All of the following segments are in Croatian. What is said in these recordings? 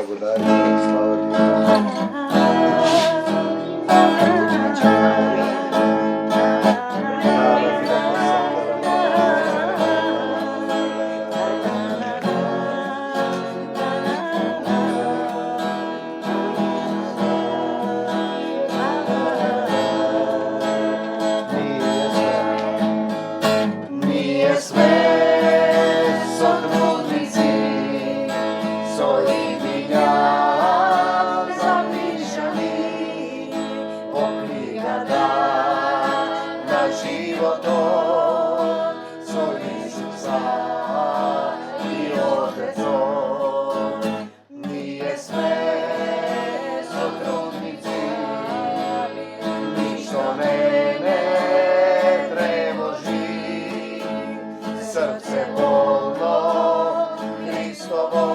blagodarimo i slavimo. Nije sve so trudnici, so imienia zapišani, obliga na životom, so Isusa i Otecom. Nije sve so trudnici, ništo mene tremoži, srce polno Hristovo,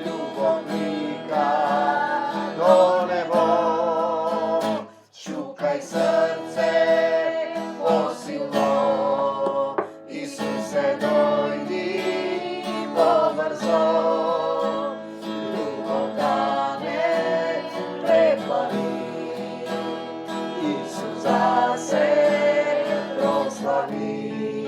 ljubovnika do nebo. Šukaj srce posilno, Isuse dojdi pobrzo, ljubav da ne preplavi, Isus za se proslavi.